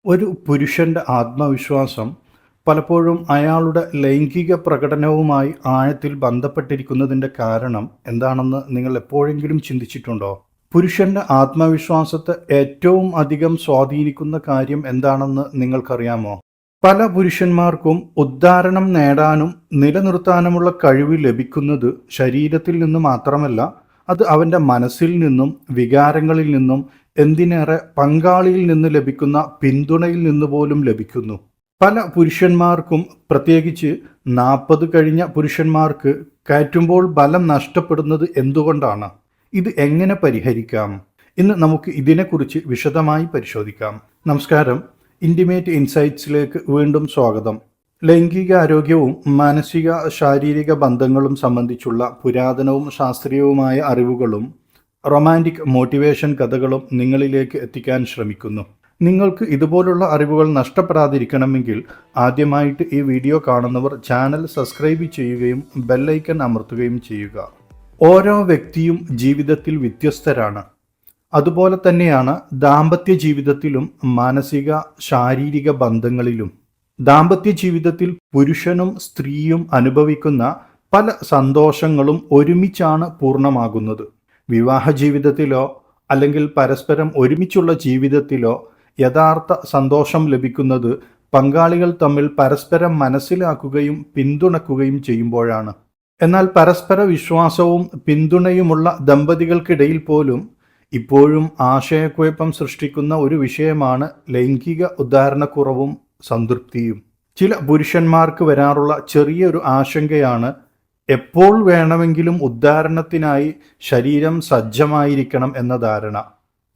ഒരു പുരുഷന്റെ ആത്മവിശ്വാസം പലപ്പോഴും അയാളുടെ ലൈംഗിക പ്രകടനവുമായി ആഴത്തിൽ ബന്ധപ്പെട്ടിരിക്കുന്നതിൻ്റെ കാരണം എന്താണെന്ന് നിങ്ങൾ എപ്പോഴെങ്കിലും ചിന്തിച്ചിട്ടുണ്ടോ? പുരുഷന്റെ ആത്മവിശ്വാസത്തെ ഏറ്റവും അധികം സ്വാധീനിക്കുന്ന കാര്യം എന്താണെന്ന് നിങ്ങൾക്കറിയാമോ? പല പുരുഷന്മാർക്കും ഉദ്ധാരണം നേടാനും നിലനിർത്താനുമുള്ള കഴിവ് ലഭിക്കുന്നത് ശരീരത്തിൽ നിന്ന് മാത്രമല്ല, അത് അവൻ്റെ മനസ്സിൽ നിന്നും വികാരങ്ങളിൽ നിന്നും എന്തിനേറെ പങ്കാളിയിൽ നിന്ന് ലഭിക്കുന്ന പിന്തുണയിൽ നിന്ന് പോലും ലഭിക്കുന്നു. പല പുരുഷന്മാർക്കും, പ്രത്യേകിച്ച് 40 കഴിഞ്ഞ പുരുഷന്മാർക്ക് കയറ്റുമ്പോൾ ബലം നഷ്ടപ്പെടുന്നത് എന്തുകൊണ്ടാണ്? ഇത് എങ്ങനെ പരിഹരിക്കാം? ഇന്ന് നമുക്ക് ഇതിനെക്കുറിച്ച് വിശദമായി പരിശോധിക്കാം. നമസ്കാരം, ഇൻറ്റിമേറ്റ് ഇൻസൈറ്റ്സിലേക്ക് വീണ്ടും സ്വാഗതം. ലൈംഗിക ആരോഗ്യവും മാനസിക ശാരീരിക ബന്ധങ്ങളും സംബന്ധിച്ചുള്ള പുരാതനവും ശാസ്ത്രീയവുമായ അറിവുകളും റൊമാൻറ്റിക് മോട്ടിവേഷൻ കഥകളും നിങ്ങളിലേക്ക് എത്തിക്കാൻ ശ്രമിക്കുന്നു. നിങ്ങൾക്ക് ഇതുപോലുള്ള അറിവുകൾ നഷ്ടപ്പെടാതിരിക്കണമെങ്കിൽ ആദ്യമായിട്ട് ഈ വീഡിയോ കാണുന്നവർ ചാനൽ സബ്സ്ക്രൈബ് ചെയ്യുകയും ബെല്ലൈക്കൺ അമർത്തുകയും ചെയ്യുക. ഓരോ വ്യക്തിയും ജീവിതത്തിൽ വ്യത്യസ്തരാണ്. അതുപോലെ തന്നെയാണ് ദാമ്പത്യ ജീവിതത്തിലും മാനസിക ശാരീരിക ബന്ധങ്ങളിലും. ദാമ്പത്യ ജീവിതത്തിൽ പുരുഷനും സ്ത്രീയും അനുഭവിക്കുന്ന പല സന്തോഷങ്ങളും ഒരുമിച്ചാണ് പൂർണ്ണമാകുന്നത്. വിവാഹ ജീവിതത്തിലോ അല്ലെങ്കിൽ പരസ്പരം ഒരുമിച്ചുള്ള ജീവിതത്തിലോ യഥാർത്ഥ സന്തോഷം ലഭിക്കുന്നത് പങ്കാളികൾ തമ്മിൽ പരസ്പരം മനസ്സിലാക്കുകയും പിന്തുണക്കുകയും ചെയ്യുമ്പോഴാണ്. എന്നാൽ പരസ്പര വിശ്വാസവും പിന്തുണയുമുള്ള ദമ്പതികൾക്കിടയിൽ പോലും ഇപ്പോഴും ആശയക്കുഴപ്പം സൃഷ്ടിക്കുന്ന ഒരു വിഷയമാണ് ലൈംഗിക ഉദ്ധാരണക്കുറവും സംതൃപ്തിയും. ചില പുരുഷന്മാർക്ക് വരാറുള്ള ചെറിയൊരു ആശങ്കയാണ് എപ്പോൾ വേണമെങ്കിലും ഉദ്ധാരണത്തിനായി ശരീരം സജ്ജമായിരിക്കണം എന്ന ധാരണ.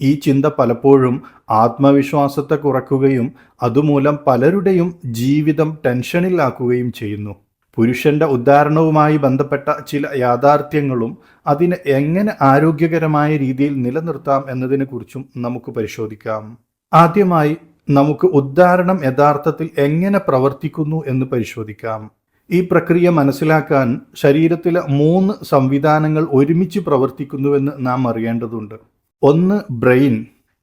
ഈ ചിന്ത പലപ്പോഴും ആത്മവിശ്വാസത്തെ കുറയ്ക്കുകയും അതുമൂലം പലരുടെയും ജീവിതം ടെൻഷനിലാക്കുകയും ചെയ്യുന്നു. പുരുഷന്റെ ഉദ്ധാരണവുമായി ബന്ധപ്പെട്ട ചില യാഥാർത്ഥ്യങ്ങളും അതിനെ എങ്ങനെ ആരോഗ്യകരമായ രീതിയിൽ നിലനിർത്താം എന്നതിനെക്കുറിച്ചും നമുക്ക് പരിശോധിക്കാം. ആദ്യമായി നമുക്ക് ഉദ്ധാരണം യഥാർത്ഥത്തിൽ എങ്ങനെ പ്രവർത്തിക്കുന്നു എന്ന് പരിശോധിക്കാം. ഈ പ്രക്രിയ മനസ്സിലാക്കാൻ ശരീരത്തിലെ 3 സംവിധാനങ്ങൾ ഒരുമിച്ച് പ്രവർത്തിക്കുന്നുവെന്ന് നാം അറിയേണ്ടതുണ്ട്. ഒന്ന്, ബ്രെയിൻ.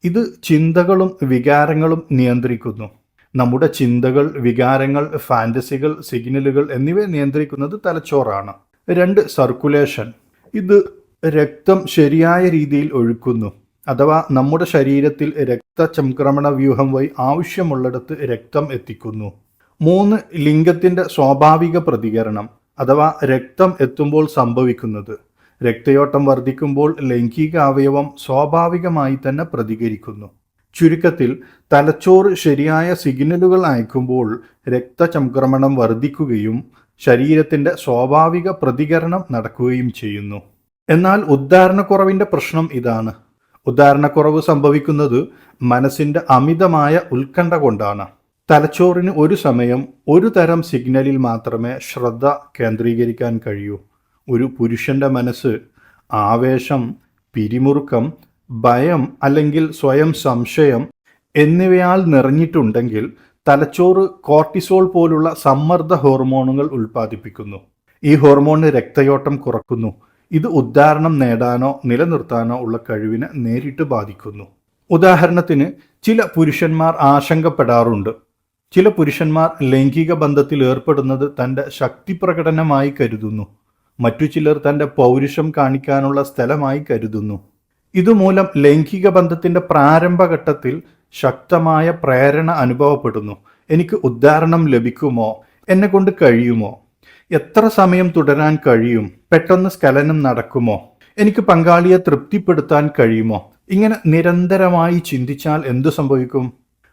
ഇത് ചിന്തകളും വികാരങ്ങളും നിയന്ത്രിക്കുന്നു. നമ്മുടെ ചിന്തകൾ, വികാരങ്ങൾ, ഫാന്റസികൾ, സിഗ്നലുകൾ എന്നിവ നിയന്ത്രിക്കുന്നത് തലച്ചോറാണ്. 2, സർക്കുലേഷൻ. ഇത് രക്തം ശരിയായ രീതിയിൽ ഒഴുക്കുന്നു. അഥവാ നമ്മുടെ ശരീരത്തിൽ രക്തചംക്രമണ വ്യൂഹം വഴി ആവശ്യമുള്ളിടത്ത് രക്തം എത്തിക്കുന്നു. 3, ലിംഗത്തിൻ്റെ സ്വാഭാവിക പ്രതികരണം, അഥവാ രക്തം എത്തുമ്പോൾ സംഭവിക്കുന്നത്. രക്തയോട്ടം വർദ്ധിക്കുമ്പോൾ ലൈംഗിക അവയവം സ്വാഭാവികമായി തന്നെ പ്രതികരിക്കുന്നു. ചുരുക്കത്തിൽ, തലച്ചോറ് ശരിയായ സിഗ്നലുകൾ അയക്കുമ്പോൾ രക്തചംക്രമണം വർദ്ധിക്കുകയും ശരീരത്തിൻ്റെ സ്വാഭാവിക പ്രതികരണം നടക്കുകയും ചെയ്യുന്നു. എന്നാൽ ഉദ്ധാരണക്കുറവിൻ്റെ പ്രശ്നം ഇതാണ്. ഉദ്ധാരണക്കുറവ് സംഭവിക്കുന്നത് മനസ്സിൻ്റെ അമിതമായ ഉത്കണ്ഠ കൊണ്ടാണ്. തലച്ചോറിന് ഒരു സമയം ഒരു തരം സിഗ്നലിൽ മാത്രമേ ശ്രദ്ധ കേന്ദ്രീകരിക്കാൻ കഴിയൂ. ഒരു പുരുഷന്റെ മനസ്സ് ആവേശം, പിരിമുറുക്കം, ഭയം അല്ലെങ്കിൽ സ്വയം സംശയം എന്നിവയാൽ നിറഞ്ഞിട്ടുണ്ടെങ്കിൽ തലച്ചോറ് കോർട്ടിസോൾ പോലുള്ള സമ്മർദ്ദ ഹോർമോണുകൾ ഉൽപ്പാദിപ്പിക്കുന്നു. ഈ ഹോർമോൺ രക്തയോട്ടം കുറക്കുന്നു. ഇത് ഉദ്ധാരണം നേടാനോ നിലനിർത്താനോ ഉള്ള കഴിവിനെ നേരിട്ട് ബാധിക്കുന്നു. ഉദാഹരണത്തിന്, ചില പുരുഷന്മാർ ആശങ്കപ്പെടാറുണ്ട്. ചില പുരുഷന്മാർ ലൈംഗിക ബന്ധത്തിൽ ഏർപ്പെടുന്നത് തൻ്റെ ശക്തി പ്രകടനമായി കരുതുന്നു. മറ്റു ചിലർ തൻ്റെ പൗരുഷം കാണിക്കാനുള്ള സ്ഥലമായി കരുതുന്നു. ഇതുമൂലം ലൈംഗിക ബന്ധത്തിൻ്റെ പ്രാരംഭഘട്ടത്തിൽ ശക്തമായ പ്രേരണ അനുഭവപ്പെടുന്നു. എനിക്ക് ഉദ്ധാരണം ലഭിക്കുമോ? എന്നെ കൊണ്ട് കഴിയുമോ? എത്ര സമയം തുടരാൻ കഴിയും? പെട്ടെന്ന് സ്ഖലനം നടക്കുമോ? എനിക്ക് പങ്കാളിയെ തൃപ്തിപ്പെടുത്താൻ കഴിയുമോ? ഇങ്ങനെ നിരന്തരമായി ചിന്തിച്ചാൽ എന്തു സംഭവിക്കും?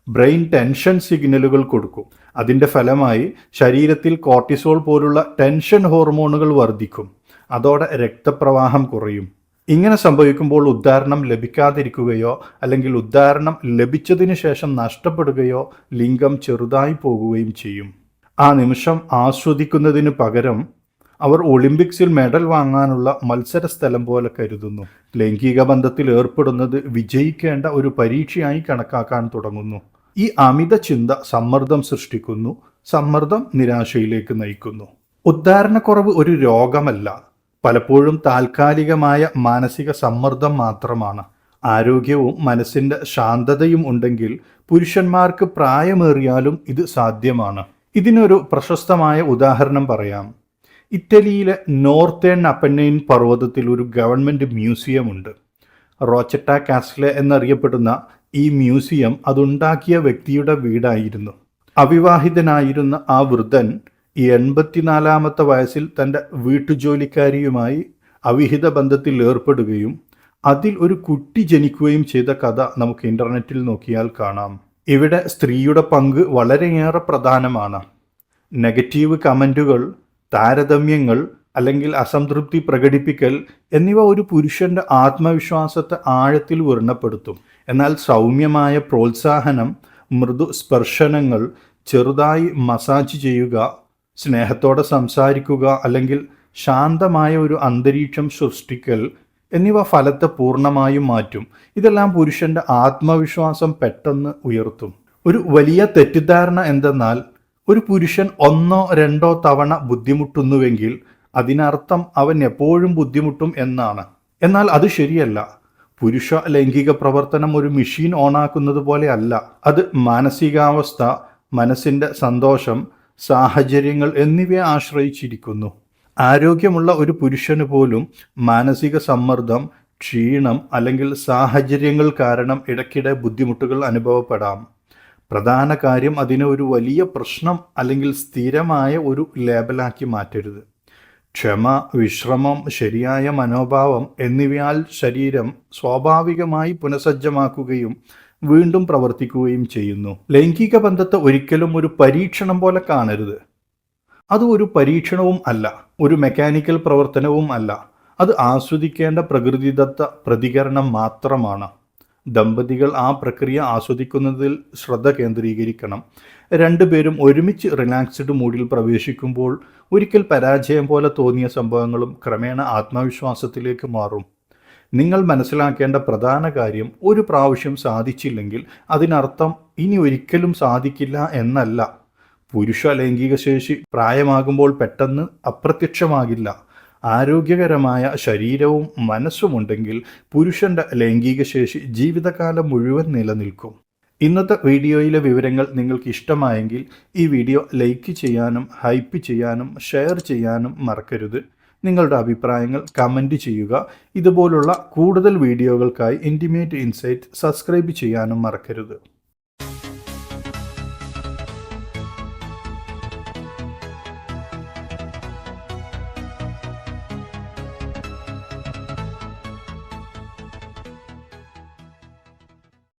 ബ്രെയിൻ ടെൻഷൻ സിഗ്നലുകൾ കൊടുക്കും. അതിൻ്റെ ഫലമായി ശരീരത്തിൽ കോർട്ടിസോൾ പോലുള്ള ടെൻഷൻ ഹോർമോണുകൾ വർദ്ധിക്കും. അതോടെ രക്തപ്രവാഹം കുറയും. ഇങ്ങനെ സംഭവിക്കുമ്പോൾ ഉദ്ധാരണം ലഭിക്കാതിരിക്കുകയോ അല്ലെങ്കിൽ ഉദ്ധാരണം ലഭിച്ചതിന് ശേഷം നഷ്ടപ്പെടുകയോ ലിംഗം ചെറുതായി പോകുകയും ചെയ്യും. ആ നിമിഷം ആസ്വദിക്കുന്നതിന് പകരം അവർ ഒളിമ്പിക്സിൽ മെഡൽ വാങ്ങാനുള്ള മത്സര സ്ഥലം പോലെ കരുതുന്നു. ലൈംഗിക ബന്ധത്തിൽ ഏർപ്പെടുന്നത് വിജയിക്കേണ്ട ഒരു പരീക്ഷയായി കണക്കാക്കാൻ തുടങ്ങുന്നു. ഈ അമിത ചിന്ത സമ്മർദ്ദം സൃഷ്ടിക്കുന്നു. സമ്മർദ്ദം നിരാശയിലേക്ക് നയിക്കുന്നു. ഉദ്ധാരണക്കുറവ് ഒരു രോഗമല്ല, പലപ്പോഴും താൽക്കാലികമായ മാനസിക സമ്മർദ്ദം മാത്രമാണ്. ആരോഗ്യവും മനസ്സിൻ്റെ ശാന്തതയും ഉണ്ടെങ്കിൽ പുരുഷന്മാർക്ക് പ്രായമേറിയാലും ഇത് സാധ്യമാണ്. ഇതിനൊരു പ്രശസ്തമായ ഉദാഹരണം പറയാം. ഇറ്റലിയിലെ നോർത്തേൺ അപ്പന്നൈൻ പർവ്വതത്തിൽ ഒരു ഗവൺമെൻറ് മ്യൂസിയം ഉണ്ട്. റോച്ചറ്റ കാസ്ലെ എന്നറിയപ്പെടുന്ന ഈ മ്യൂസിയം അതുണ്ടാക്കിയ വ്യക്തിയുടെ വീടായിരുന്നു. അവിവാഹിതനായിരുന്ന ആ വൃദ്ധൻ 84-ാമത്തെ വയസ്സിൽ തൻ്റെ വീട്ടുജോലിക്കാരിയുമായി അവിഹിത ബന്ധത്തിൽ ഏർപ്പെടുകയും അതിൽ ഒരു കുട്ടി ജനിക്കുകയും ചെയ്ത കഥ നമുക്ക് ഇൻ്റർനെറ്റിൽ നോക്കിയാൽ കാണാം. ഇവിടെ സ്ത്രീയുടെ പങ്ക് വളരെയേറെ പ്രധാനമാണ്. നെഗറ്റീവ് കമൻറ്റുകൾ, താരതമ്യങ്ങൾ അല്ലെങ്കിൽ അസംതൃപ്തി പ്രകടിപ്പിക്കൽ എന്നിവ ഒരു പുരുഷൻ്റെ ആത്മവിശ്വാസത്തെ ആഴത്തിൽ വ്രണപ്പെടുത്തും. എന്നാൽ സൗമ്യമായ പ്രോത്സാഹനം, മൃദു സ്പർശനങ്ങൾ, ചെറുതായി മസാജ് ചെയ്യുക, സ്നേഹത്തോടെ സംസാരിക്കുക അല്ലെങ്കിൽ ശാന്തമായ ഒരു അന്തരീക്ഷം സൃഷ്ടിക്കൽ എന്നിവ ഫലത്തെ പൂർണ്ണമായും മാറ്റും. ഇതെല്ലാം പുരുഷൻ്റെ ആത്മവിശ്വാസം പെട്ടെന്ന് ഉയർത്തും. ഒരു വലിയ തെറ്റിദ്ധാരണ എന്തെന്നാൽ ഒരു പുരുഷൻ 1-2 തവണ ബുദ്ധിമുട്ടുന്നുവെങ്കിൽ അതിനർത്ഥം അവൻ എപ്പോഴും ബുദ്ധിമുട്ടും എന്നാണ്. എന്നാൽ അത് ശരിയല്ല. പുരുഷ ലൈംഗിക പ്രവർത്തനം ഒരു മെഷീൻ ഓണാക്കുന്നത് പോലെ അല്ല. അത് മാനസികാവസ്ഥ, മനസ്സിൻ്റെ സന്തോഷം, സാഹചര്യങ്ങൾ എന്നിവയെ ആശ്രയിച്ചിരിക്കുന്നു. ആരോഗ്യമുള്ള ഒരു പുരുഷന് പോലും മാനസിക സമ്മർദ്ദം, ക്ഷീണം അല്ലെങ്കിൽ സാഹചര്യങ്ങൾ കാരണം ഇടയ്ക്കിടെ ബുദ്ധിമുട്ടുകൾ അനുഭവപ്പെടാം. പ്രധാന കാര്യം അതിനെ ഒരു വലിയ പ്രശ്നം അല്ലെങ്കിൽ സ്ഥിരമായ ഒരു ലേബലാക്കി മാറ്റരുത്. ക്ഷമ, വിശ്രമം, ശരിയായ മനോഭാവം എന്നിവയാൽ ശരീരം സ്വാഭാവികമായി പുനഃസജ്ജമാക്കുകയും വീണ്ടും പ്രവർത്തിക്കുകയും ചെയ്യുന്നു. ലൈംഗിക ബന്ധത്തെ ഒരിക്കലും ഒരു പരീക്ഷണം പോലെ കാണരുത്. അത് ഒരു പരീക്ഷണവും അല്ല, ഒരു മെക്കാനിക്കൽ പ്രവർത്തനവും അല്ല. അത് ആസ്വദിക്കേണ്ട പ്രകൃതിദത്ത പ്രതികരണം മാത്രമാണ്. ദമ്പതികൾ ആ പ്രക്രിയ ആസ്വദിക്കുന്നതിൽ ശ്രദ്ധ കേന്ദ്രീകരിക്കണം. രണ്ടുപേരും ഒരുമിച്ച് റിലാക്സ്ഡ് മൂഡിൽ പ്രവേശിക്കുമ്പോൾ ഒരിക്കൽ പരാജയം പോലെ തോന്നിയ സംഭവങ്ങളും ക്രമേണ ആത്മവിശ്വാസത്തിലേക്ക് മാറും. നിങ്ങൾ മനസ്സിലാക്കേണ്ട പ്രധാന കാര്യം, ഒരു പ്രാവശ്യം സാധിച്ചില്ലെങ്കിൽ അതിനർത്ഥം ഇനി ഒരിക്കലും സാധിക്കില്ല എന്നല്ല. പുരുഷ ലൈംഗിക ശേഷി പ്രായമാകുമ്പോൾ പെട്ടെന്ന് അപ്രത്യക്ഷമാകില്ല. ആരോഗ്യകരമായ ശരീരവും മനസ്സുമുണ്ടെങ്കിൽ പുരുഷൻ്റെ ലൈംഗിക ശേഷി ജീവിതകാലം മുഴുവൻ നിലനിൽക്കും. ഇന്നത്തെ വീഡിയോയിലെ വിവരങ്ങൾ നിങ്ങൾക്ക് ഇഷ്ടമായെങ്കിൽ ഈ വീഡിയോ ലൈക്ക് ചെയ്യാനും ഹൈപ്പ് ചെയ്യാനും ഷെയർ ചെയ്യാനും മറക്കരുത്. നിങ്ങളുടെ അഭിപ്രായങ്ങൾ കമൻറ്റ് ചെയ്യുക. ഇതുപോലുള്ള കൂടുതൽ വീഡിയോകൾക്കായി ഇൻറ്റിമേറ്റ് ഇൻസൈറ്റ് സബ്സ്ക്രൈബ് ചെയ്യാനും മറക്കരുത്.